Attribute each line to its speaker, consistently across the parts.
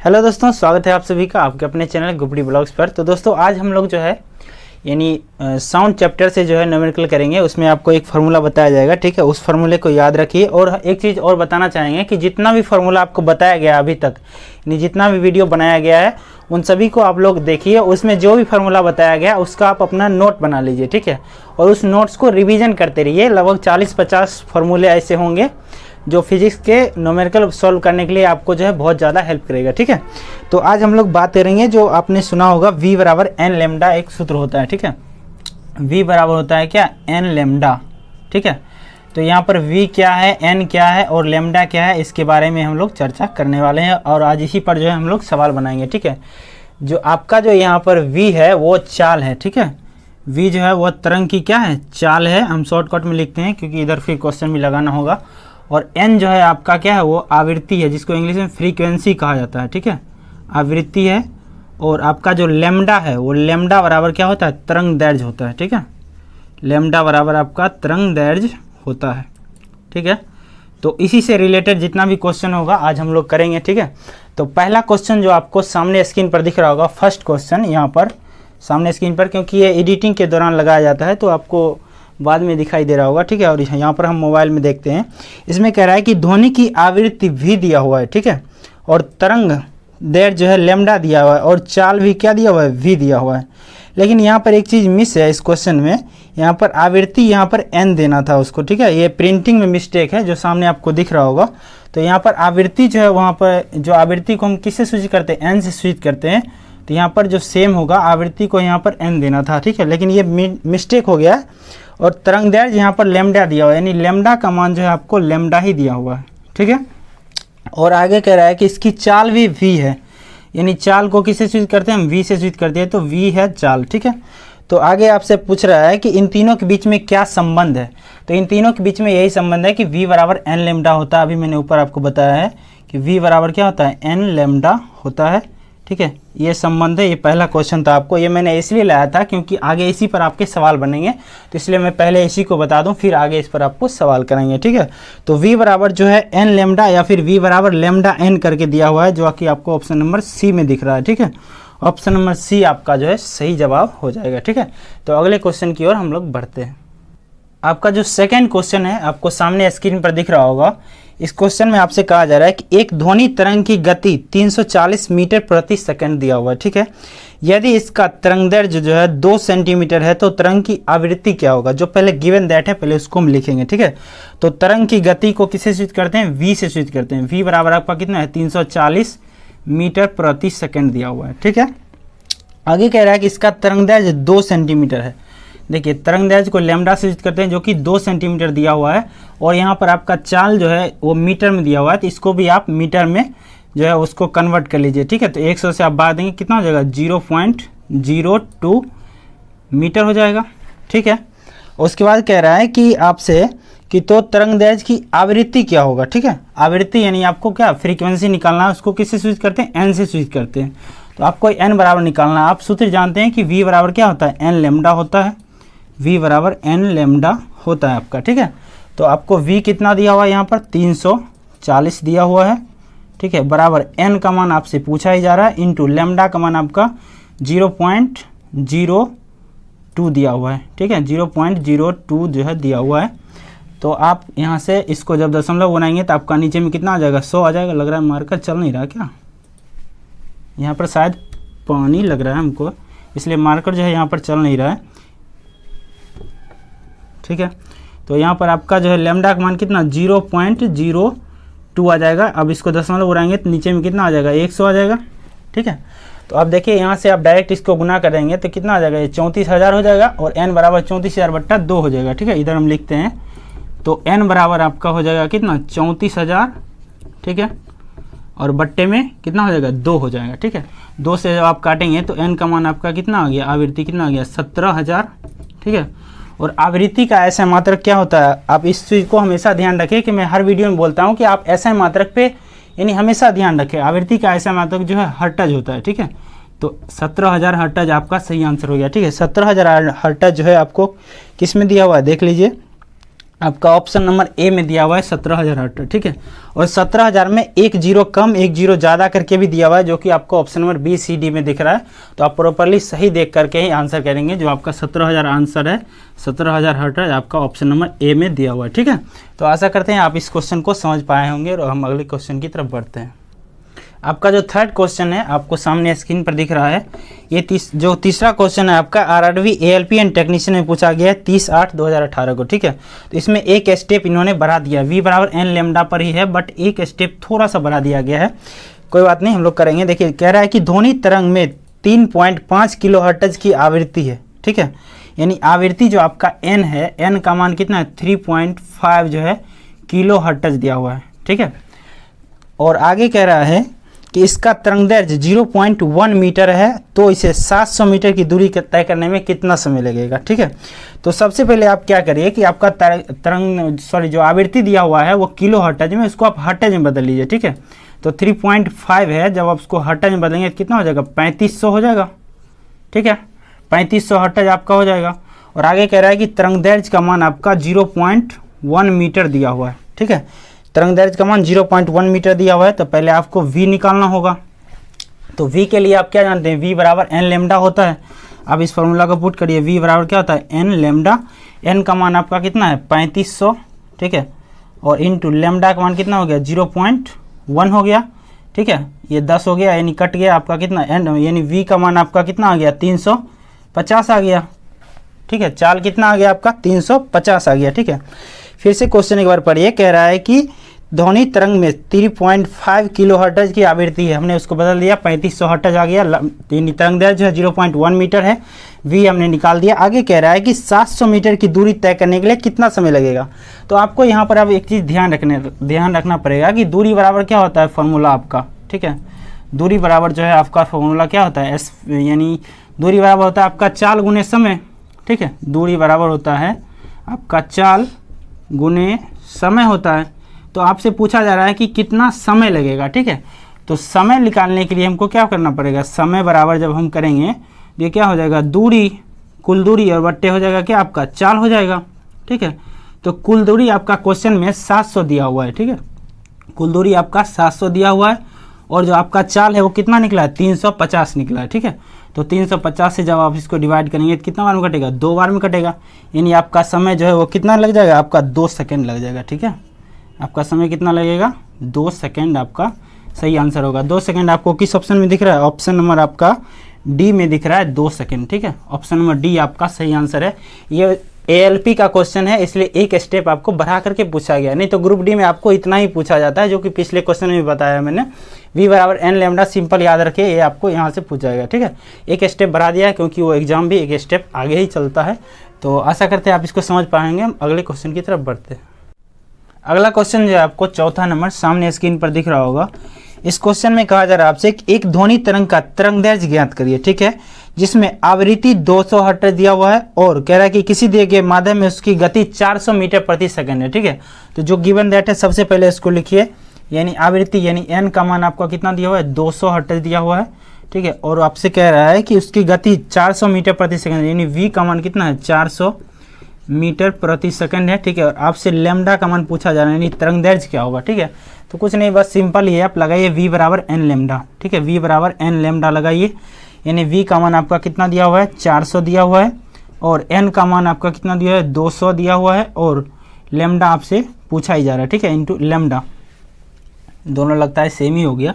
Speaker 1: Hello दोस्तों, स्वागत है आप सभी का आपके अपने चैनल गुपड़ी ब्लॉग्स पर। तो दोस्तों आज हम लोग जो है यानी साउंड चैप्टर से जो है न्यूमेरिकल करेंगे। उसमें आपको एक फार्मूला बताया जाएगा, ठीक है। उस फार्मूले को याद रखिए। और एक चीज़ और बताना चाहेंगे कि जितना भी फार्मूला आपको बताया गया अभी तक, यानी जितना भी वीडियो बनाया गया है उन सभी को आप लोग देखिए। उसमें जो भी फार्मूला बताया गया उसका आप अपना नोट बना लीजिए, ठीक है। और उस नोट्स को रिविज़न करते रहिए। लगभग 40-50 फार्मूले ऐसे होंगे जो फिजिक्स के न्यूमेरिकल सॉल्व करने के लिए आपको जो है बहुत ज़्यादा हेल्प करेगा, ठीक है। तो आज हम लोग बात करेंगे, जो आपने सुना होगा V बराबर एन लेमडा एक सूत्र होता है, ठीक है। V बराबर होता है क्या, एन लेमडा, ठीक है। तो यहाँ पर V क्या है, N क्या है और लेमडा क्या है, इसके बारे में हम लोग चर्चा करने वाले हैं। और आज इसी पर जो है हम लोग सवाल बनाएंगे, ठीक है। जो आपका जो यहाँ पर V है वो चाल है, ठीक है। V जो है वो तरंग की क्या है, चाल है। हम शॉर्टकट में लिखते हैं क्योंकि इधर फिर क्वेश्चन भी लगाना होगा। और N जो है आपका क्या है, वो आवृत्ति है, जिसको इंग्लिश में फ्रीक्वेंसी कहा जाता है, ठीक है। आवृत्ति है। और आपका जो लेमडा है वो लेमडा बराबर क्या होता है, तरंग दैर्घ्य होता है, ठीक है। लेमडा बराबर आपका तरंग दैर्घ्य होता है, ठीक है। तो इसी से रिलेटेड जितना भी क्वेश्चन होगा आज हम लोग करेंगे, ठीक है। तो पहला क्वेश्चन जो आपको सामने स्क्रीन पर दिख रहा होगा, फर्स्ट क्वेश्चन यहाँ पर सामने स्क्रीन पर, क्योंकि ये एडिटिंग के दौरान लगाया जाता है तो आपको बाद में दिखाई दे रहा होगा, ठीक है। और यहाँ पर हम मोबाइल में देखते हैं। इसमें कह रहा है कि ध्वनि की आवृत्ति भी दिया हुआ है, ठीक है। और तरंग दैर्घ्य जो है लेमडा दिया हुआ है और चाल भी क्या दिया हुआ है, भी दिया हुआ है। लेकिन यहाँ पर एक चीज़ मिस है इस क्वेश्चन में। यहाँ पर आवृत्ति यहाँ पर n देना था उसको, ठीक है। ये प्रिंटिंग में मिस्टेक है जो सामने आपको दिख रहा होगा। तो यहाँ पर आवृत्ति जो है, वहाँ पर जो आवृत्ति को हम किससे सूचित करते हैं, n से सूचित करते हैं। तो यहाँ पर जो सेम होगा, आवृत्ति को यहाँ पर n देना था, ठीक है। लेकिन ये मिस्टेक हो गया है। और तरंग दैर्घ्य यहाँ पर लेमडा दिया हुआ है, यानी लेमडा का मान जो है आपको लेमडा ही दिया हुआ है, ठीक है। और आगे कह रहा है कि इसकी चाल भी v है, यानी चाल को किससे सूचित करते हैं, हम v से सूचित करते हैं। तो v है चाल, ठीक है। तो आगे आपसे पूछ रहा है कि इन तीनों के बीच में क्या संबंध है। तो इन तीनों के बीच में यही संबंध है कि v बराबर एन लेमडा होता है। अभी मैंने ऊपर आपको बताया है कि v बराबर क्या होता है, एन लेमडा होता है, ठीक है। ये संबंध है। ये पहला क्वेश्चन था आपको, ये मैंने इसलिए लाया था क्योंकि आगे इसी पर आपके सवाल बनेंगे। तो इसलिए मैं पहले इसी को बता दूं, फिर आगे इस पर आपको सवाल करेंगे, ठीक है। तो v बराबर जो है एन लेमडा या फिर v बराबर लेमडा एन करके दिया हुआ है, जो कि आपको ऑप्शन नंबर सी में दिख रहा है, ठीक है। ऑप्शन नंबर सी आपका जो है सही जवाब हो जाएगा, ठीक है। तो अगले क्वेश्चन की ओर हम लोग बढ़ते हैं। आपका जो सेकेंड क्वेश्चन है आपको सामने स्क्रीन पर दिख रहा होगा। इस क्वेश्चन में आपसे कहा जा रहा है कि एक ध्वनि तरंग की गति 340 मीटर प्रति सेकंड दिया हुआ है, ठीक है। यदि इसका तरंग दैर्घ्य जो है 2 सेंटीमीटर है तो तरंग की आवृत्ति क्या होगा। जो पहले गिवन दैट है पहले उसको हम लिखेंगे, ठीक है। तो तरंग की गति को किससे सूचित करते हैं, v से सूचित करते हैं। v बराबर आपका कितना है, 340 मीटर प्रति सेकंड दिया हुआ है, ठीक है। आगे कह रहा है कि इसका तरंग दैर्घ्य 2 सेंटीमीटर है। देखिए तरंग दैर्घ्य को लेमडा से सूचित करते हैं, जो कि 2 सेंटीमीटर दिया हुआ है। और यहाँ पर आपका चाल जो है वो मीटर में दिया हुआ है, तो इसको भी आप मीटर में जो है उसको कन्वर्ट कर लीजिए, ठीक है। तो 100 से आप बाहर देंगे, कितना हो जाएगा, 0.02 मीटर हो जाएगा, ठीक है। उसके बाद कह रहा है कि आपसे कि तो तरंग दैर्घ्य की आवृत्ति क्या होगा, ठीक है। आवृत्ति यानी आपको क्या फ्रीक्वेंसी निकालना है, उसको किससे सूचित करते हैं, n से सूचित करते हैं। तो आपको n बराबर निकालना है। आप सूत्र जानते हैं कि v बराबर क्या होता है, n लेमडा होता है। v बराबर n लेमडा होता है आपका, ठीक है। तो आपको v कितना दिया हुआ है, यहाँ पर 340 दिया हुआ है, ठीक है। बराबर n का मान आपसे पूछा ही जा रहा है, इंटू लेमडा का मान आपका 0.02 दिया हुआ है, ठीक है। 0.02 जो है दिया हुआ है। तो आप यहाँ से इसको जब दशमलव बनाएंगे तो आपका नीचे में कितना आ जाएगा, 100 आ जाएगा। लग रहा है मार्कर चल नहीं रहा क्या, यहाँ पर शायद पानी लग रहा है हमको, इसलिए मार्कर जो है यहाँ पर चल नहीं रहा है, ठीक है। तो यहाँ पर आपका जो है लेमडा का मान कितना 0.02 आ जाएगा। अब इसको दशमलव उड़ाएंगे तो नीचे में कितना आ जाएगा, 100 आ जाएगा, ठीक है। तो अब देखिए यहाँ से आप डायरेक्ट इसको गुना करेंगे तो कितना आ जाएगा, ये 34,000 हो जाएगा। और n बराबर 34,000/2 हो जाएगा, ठीक है। इधर हम लिखते हैं तो n बराबर आपका हो जाएगा कितना, 34,000, ठीक है। और बट्टे में कितना हो जाएगा, 2 हो जाएगा, ठीक है। 2 से जब आप काटेंगे तो n का मान आपका कितना आ गया, आवृत्ति कितना आ गया, 17,000, ठीक है। और आवृत्ति का ऐसा मात्रक क्या होता है, आप इस चीज़ को हमेशा ध्यान रखें कि मैं हर वीडियो में बोलता हूं कि आप ऐसा मात्रक पे यानी हमेशा ध्यान रखें। आवृत्ति का ऐसा मात्रक जो है हर्ट्ज होता है, ठीक है। तो 17,000 हर्ट्ज आपका सही आंसर हो गया, ठीक है। 17,000 हर्ट्ज जो है आपको किस में दिया हुआ है, देख लीजिए। आपका ऑप्शन नंबर ए में दिया हुआ है 17,000 हेक्टेयर, ठीक है। और 17,000 में एक जीरो कम एक जीरो ज़्यादा करके भी दिया हुआ है, जो कि आपको option number B C D में दिख रहा है। तो आप प्रॉपरली सही देख करके ही आंसर करेंगे। जो आपका 17,000 आंसर है, 17,000 हेक्टेयर आपका ऑप्शन नंबर ए में दिया हुआ है, ठीक है। तो आशा करते हैं आप इस क्वेश्चन को समझ पाए होंगे और हम अगले क्वेश्चन की तरफ बढ़ते हैं। आपका जो थर्ड क्वेश्चन है आपको सामने स्क्रीन पर दिख रहा है। ये जो तीसरा क्वेश्चन है आपका आरआरबी एएलपी एंड टेक्नीशियन में पूछा गया है 30/8/2018 को, ठीक है। तो इसमें एक स्टेप इन्होंने बढ़ा दिया, v बराबर n लेमडा पर ही है, बट एक स्टेप थोड़ा सा बढ़ा दिया गया है। कोई बात नहीं, हम लोग करेंगे। देखिए कह रहा है कि ध्वनि तरंग में 3.5 किलो हर्ट्ज की आवृत्ति है, ठीक है। यानी आवृत्ति जो आपका n है, n का मान कितना है 3.5 जो है किलो हर्ट्ज दिया हुआ है, ठीक है। और आगे कह रहा है कि इसका तरंगदैर्घ्य 0.1 मीटर है, तो इसे 700 मीटर की दूरी तय करने में कितना समय लगेगा, ठीक है। तो सबसे पहले आप क्या करिए कि आपका जो आवृत्ति दिया हुआ है वो किलो हर्ट्ज में, उसको आप हर्ट्ज में बदल लीजिए, ठीक है। तो 3.5 है, जब आप उसको हर्ट्ज में बदलेंगे तो कितना हो जाएगा 3500 हो जाएगा, ठीक है। 3500 हर्ट्ज आपका हो जाएगा। और आगे कह रहा है कि तरंगदैर्घ्य का मान आपका 0.1 मीटर दिया हुआ है, ठीक है। तरंगदैर्घ्य का मान 0.1 मीटर दिया हुआ है। तो पहले आपको v निकालना होगा। तो v के लिए आप क्या जानते हैं, v बराबर n लेमडा होता है। अब इस फॉर्मूला को पुट करिए, v बराबर क्या होता है n लेमडा। n का मान आपका कितना है 3500, ठीक है। और इंटू लेमडा का मान कितना हो गया 0.1 हो गया, ठीक है। ये 10 हो गया, यानी कट गया आपका कितना n, यानी v का मान आपका कितना आ गया 350 आ गया, ठीक है। चाल कितना आ गया आपका 350 आ गया, ठीक है। फिर से क्वेश्चन एक बार पढ़िए। कह रहा है कि ध्वनि तरंग में 3.5 किलो हर्ट्ज की आवृत्ति है, हमने उसको बदल दिया 3500 हर्ट्ज आ गया। तरंगदैर्घ्य जो है 0.1 मीटर है, v हमने निकाल दिया। आगे कह रहा है कि 700 मीटर की दूरी तय करने के लिए कितना समय लगेगा। तो आपको यहाँ पर अब एक चीज़ ध्यान रखना पड़ेगा कि दूरी बराबर क्या होता है फॉर्मूला आपका, ठीक है। दूरी बराबर जो है आपका फॉर्मूला क्या होता है यानी दूरी बराबर होता है आपका चाल गुने समय, ठीक है। दूरी बराबर होता है आपका चाल गुने समय होता है। तो आपसे पूछा जा रहा है कि कितना समय लगेगा, ठीक है। तो समय निकालने के लिए हमको क्या करना पड़ेगा, समय बराबर जब हम करेंगे ये क्या हो जाएगा दूरी, कुल दूरी और बट्टे हो जाएगा क्या आपका चाल हो जाएगा, ठीक है। तो कुल दूरी आपका क्वेश्चन में 700 दिया हुआ है, ठीक है। कुल दूरी आपका 700 दिया हुआ है और जो आपका चाल है वो कितना निकला है 350 निकला है, ठीक है। तो 350 से जब आप इसको डिवाइड करेंगे तो कितना बार में कटेगा 2 बार में कटेगा, यानी आपका समय जो है वो कितना लग जाएगा आपका 2 सेकंड लग जाएगा, ठीक है। आपका समय कितना लगेगा 2 सेकंड आपका सही आंसर होगा। 2 सेकंड आपको किस ऑप्शन में दिख रहा है, ऑप्शन नंबर आपका डी में दिख रहा है 2 सेकंड, ठीक है। ऑप्शन नंबर डी आपका सही आंसर है। ये एएलपी का क्वेश्चन है, इसलिए एक स्टेप आपको बढ़ा करके पूछा गया, नहीं तो ग्रुप डी में आपको इतना ही पूछा जाता है, जो कि पिछले क्वेश्चन में बताया मैंने। v बराबर n लेमडा सिंपल याद रखिए, ये आपको यहाँ से पूछा जाएगा, ठीक है। एक स्टेप बढ़ा दिया है क्योंकि वो एग्जाम भी एक स्टेप आगे ही चलता है। तो आशा करते हैं आप इसको समझ पाएंगे। हम अगले क्वेश्चन की तरफ बढ़ते हैं। अगला क्वेश्चन जो है आपको चौथा नंबर सामने स्क्रीन पर दिख रहा होगा। इस क्वेश्चन में कहा जा रहा है आपसे एक ध्वनि तरंग का तरंगदैर्घ्य ज्ञात करिए, ठीक है, जिसमें आवृत्ति 200 हर्ट्ज दिया हुआ है और कह रहा है कि किसी दिए गए माध्यम में उसकी गति 400 मीटर प्रति सेकंड है, ठीक है। तो जो गिवन दैट है सबसे पहले इसको लिखिए, यानी आवृत्ति यानी n का मान आपका कितना दिया हुआ है 200 हर्ट्ज दिया हुआ है, ठीक है। और आपसे कह रहा है कि उसकी गति 400 मीटर प्रति सेकंड, यानी v का मान कितना है 400 मीटर प्रति सेकंड है, ठीक है। और आपसे लेमडा का मान पूछा जा रहा है, यानी तरंगदैर्घ्य क्या होगा, ठीक है। तो कुछ नहीं, बस सिंपल ही है, आप लगाइए v बराबर n लेमडा, ठीक है। v बराबर n लेमडा लगाइए, यानी v का मान आपका कितना दिया हुआ है 400 दिया हुआ है और n का मान आपका कितना दिया है 200 दिया हुआ है और लेमडा आपसे पूछा ही जा रहा है, ठीक है, इंटू लेमडा। दोनों लगता है सेम ही हो गया,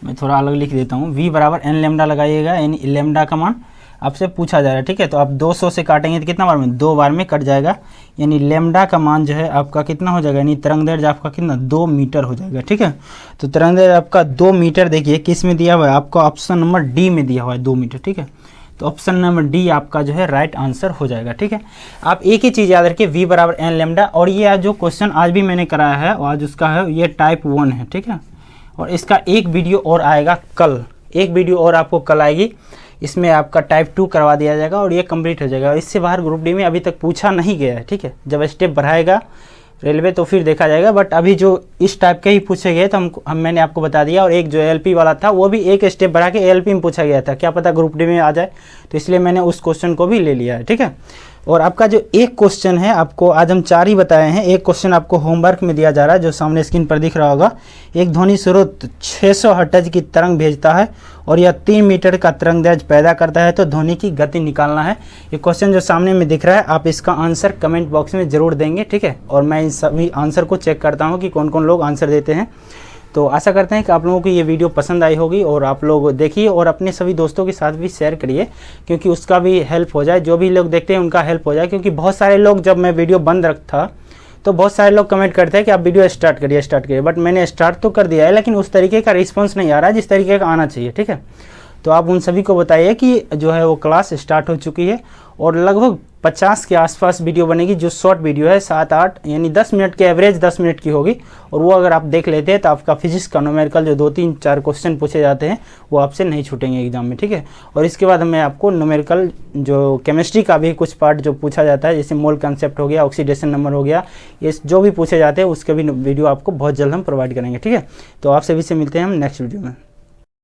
Speaker 1: मैं थोड़ा अलग लिख देता हूँ। v बराबर n लेमडा लगाइएगा, यानी लेमडा का मान आपसे पूछा जा रहा है, ठीक है। तो आप 200 से काटेंगे तो कितना बार में 2 बार में कट जाएगा, यानी लेमडा का मान जो है आपका कितना हो जाएगा, यानी तरंगदैर्घ्य आपका कितना 2 मीटर हो जाएगा, ठीक है। तो तरंगदैर्घ्य आपका 2 मीटर देखिए किस में दिया हुआ है, आपका ऑप्शन नंबर डी में दिया हुआ है 2 मीटर, ठीक है। तो ऑप्शन नंबर डी आपका जो है राइट आंसर हो जाएगा, ठीक है। आप एक ही चीज़ याद रखिए, v बराबर n लेमडा। और ये जो क्वेश्चन आज भी मैंने कराया है और आज उसका है ये टाइप 1 है, ठीक है। और इसका एक वीडियो और आएगा कल, एक वीडियो और आपको कल आएगी, इसमें आपका टाइप 2 करवा दिया जाएगा और ये कंप्लीट हो जाएगा। इससे बाहर ग्रुप डी में अभी तक पूछा नहीं गया है, ठीक है। जब स्टेप बढ़ाएगा रेलवे तो फिर देखा जाएगा, बट अभी जो इस टाइप के ही पूछे गए तो मैंने आपको बता दिया। और एक जो एएलपी वाला था वो भी एक स्टेप बढ़ा के एएलपी में पूछा गया था, क्या पता ग्रुप डी में आ जाए, तो इसलिए मैंने उस क्वेश्चन को भी ले लिया है, ठीक है। और आपका जो एक क्वेश्चन है, आपको आज हम 4 ही बताए हैं, एक क्वेश्चन आपको होमवर्क में दिया जा रहा है जो सामने स्क्रीन पर दिख रहा होगा। एक ध्वनि स्रोत 600 हर्ट्ज की तरंग भेजता है और यह 3 मीटर का तरंगदैर्घ्य पैदा करता है, तो ध्वनि की गति निकालना है। ये क्वेश्चन जो सामने में दिख रहा है, आप इसका आंसर कमेंट बॉक्स में ज़रूर देंगे, ठीक है। और मैं इन सभी आंसर को चेक करता हूँ कि कौन कौन लोग आंसर देते हैं। तो आशा करते हैं कि आप लोगों को ये वीडियो पसंद आई होगी और आप लोग देखिए और अपने सभी दोस्तों के साथ भी शेयर करिए, क्योंकि उसका भी हेल्प हो जाए, जो भी लोग देखते हैं उनका हेल्प हो जाए। क्योंकि बहुत सारे लोग, जब मैं वीडियो बंद रखता तो बहुत सारे लोग कमेंट करते हैं कि आप वीडियो स्टार्ट करिए, बट मैंने स्टार्ट तो कर दिया है, लेकिन उस तरीके का रिस्पॉन्स नहीं आ रहा है जिस तरीके का आना चाहिए, ठीक है। तो आप उन सभी को बताइए कि जो है वो क्लास स्टार्ट हो चुकी है और लगभग 50 के आसपास वीडियो बनेगी, जो शॉर्ट वीडियो है, 7-8 यानी 10 मिनट के एवरेज 10 मिनट की होगी। और वो अगर आप देख लेते हैं तो आपका फिजिक्स का न्यूमेरिकल जो 2-3-4 क्वेश्चन पूछे जाते हैं वो आपसे नहीं छूटेंगे एग्जाम में, ठीक है। और इसके बाद मैं आपको न्यूमेरिकल जो केमिस्ट्री का भी कुछ पार्ट जो पूछा जाता है, जैसे मोल कंसेप्ट हो गया, ऑक्सीडेशन नंबर हो गया, ये जो भी पूछे जाते हैं उसके भी वीडियो आपको बहुत जल्द हम प्रोवाइड करेंगे, ठीक है। तो आपसे भी से मिलते हैं हम नेक्स्ट वीडियो में।